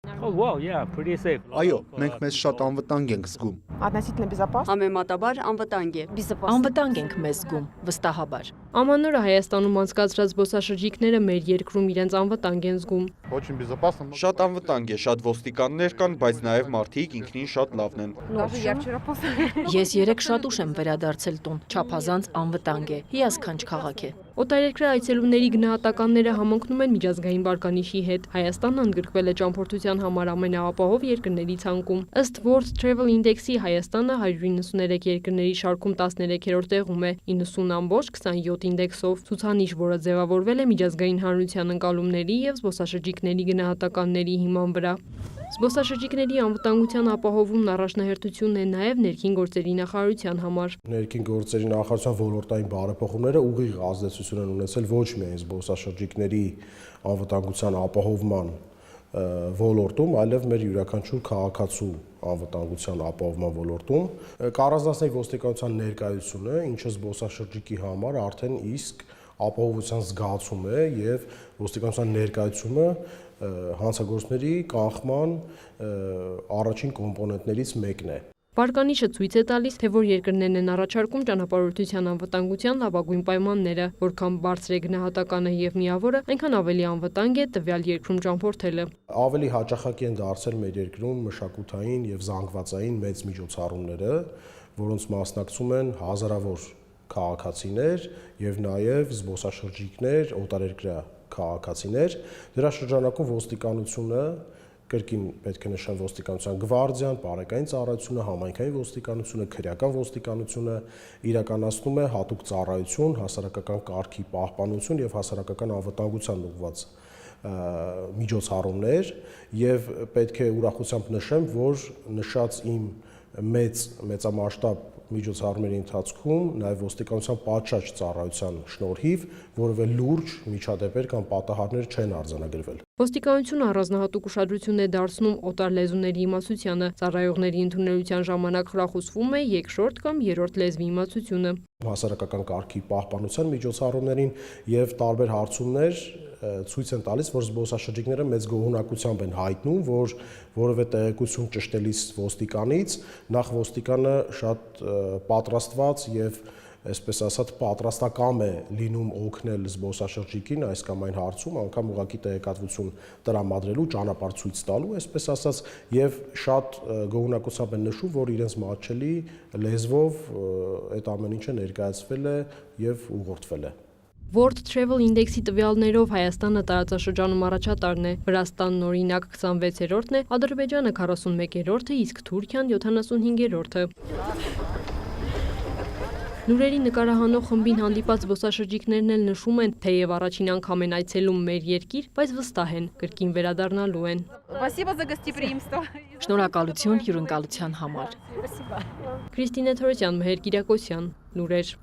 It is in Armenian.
Oh wow, yeah, pretty safe. Այո, մենք մեզ շատ անվտանգ ենք զգում։ Относительно безопасно. Համեմատաբար անվտանգ է։ Անվտանգ ենք մեզ զգում, վստահաբար։ Ամանորը Հայաստանում անցկացրած զբոսաշրջիկները մեր երկրում իրենց անվտանգ են զգում։ Очень безопасно. Շատ անվտանգ է, շատ ոստիկաններ կան, բայց նաև մարդիկ ինքնին շատ լավն են։ Даже я вчера после. Ես երեք շատ ուշ եմ վերադարձել տուն, չափազանց անվտանգ է, հիասքանչ քաղաք է։ Օտարերկրյա այցելուների գնահատականները համընկնում են միջազգային վարկանիշի հետ։ Հայաստանն ընդգրկվել է ճամփորդության համար ամենաապահով երկրների ցանկում։ Ըստ World Travel Index-ի Հայաստանը 193 երկրների շարքում 13-րդ տեղում է 90.27 ինդեքսով։ Ցուցանիշ, որը ձևավորվել է միջազգային հանրության ընկալումների եւ զբոսաշրջիկների գնահատականների հիման վրա։ Զբոսաշրջիկների անվտանգության ապահովումն առաջնահերթությունն է նաև ներքին գործերի նախարարության համար։ Ներքին գործերի նախարարության ոլորտային բարեփոխումները ուղիղ ազդեցություն են ունեցել ոչ միայն զբոսաշրջիկների անվտանգության ապահովման ոլորտում, այլև մեր յուրաքանչյուր քաղաքացու անվտանգության ապահովման ոլորտում։ Կառանձնացնի ոստիկանության ներկայությունը, ինչը զբոսաշրջիկի համար արդեն իսկ ապահովության զգացում է եւ ոստիկանության ներկայությունը հանցագործների կանխման առաջին կոմպոնենտներից մեկն է։ Վարկանիշը ցույց է տալիս, թե որ երկրներն են առաջարկում ճանապարհորդության անվտանգության լավագույն պայմանները, որքան բարձր է գնահատականը եւ միավորը, այնքան ավելի անվտանգ է տվյալ երկրում ճամփորդելը։ Ավելի հաճախակի են դարձել մեր երկրում մշակութային եւ զանգվածային մեծ միջոցառումները, որոնց մասնակցում են հազարավոր քաղաքացիներ եւ նաեւ զբոսաշրջիկներ, օտարերկրյա քաղաքացիներ։ Դրա շրջանակում ոստիկանությունը, կրկին պետք է նշեմ ոստիկանության գվարդիան, բարեկային ծառայությունը, համայնքային ոստիկանությունը, քրեական ոստիկանությունը իրականացնում է հատուկ ծառայություն, հասարակական կարգի պահպանություն եւ հասարակական անվտանգության ուղղված միջոցառումներ եւ պետք է ուրախությամբ նշեմ, որ նշած իմ մեծամասշտաբ միջոցառումների ընթացքում նաև ոստիկանության պատշաճ ծառայության շնորհիվ որևէ լուրջ միջադեպեր կամ պատահարներ չեն արձանագրվել։ Ոստիկանությունը առանձնահատուկ ուշադրություն է դարձնում օտար լեզուների իմացությանը, ծառայողների ընդունելության ժամանակ խրախուսվում է երկրորդ կամ երրորդ լեզվի իմացությունը։ Հասարակական կարգի պահպանության միջոցառումներին եւ տարբեր հարցումներ ցույց են տալիս, որ զբոսաշրջիկները մեծ գոհունակությամբ են հայտնում, որ որևէ տեղեկություն ճշտելիս ոստիկանից նախ ոստիկանը շատ պատրաստված եւ այսպես ասած պատրաստակամ է լինում օգնել զբոսաշրջիկին այս կամ այն հարցում, անգամ ուղղակի տեղեկատվություն տրամադրելու, ճանապարհ ցույց տալու, այսպես ասած, եւ շատ գոհունակությամբ են նշում, որ իրենց մատչելի լեզվով այդ ամեն ինչը ներկայացվել է եւ ուղղորդվել է։ World Travel Index-ի տվյալներով Հայաստանը տարածաշրջանում առաջատարն է, Վրաստանն օրինակ 26-րդն է, Ադրբեջանը 41-րդը, իսկ Թուրքիան 75-րդը։ Լուրերի նկարահանող խմբին հանդիպած զբոսաշրջիկներն էլ նշում են, թեև առաջին անգամ են այցելում մեր երկիր, բայց վստահ են, կրկին վերադառնալու են։ Շնորհակալություն հյուրընկալության համար։ Քրիստինե Թորոսյան, Մհեր Կիրակոսյան, լուրեր։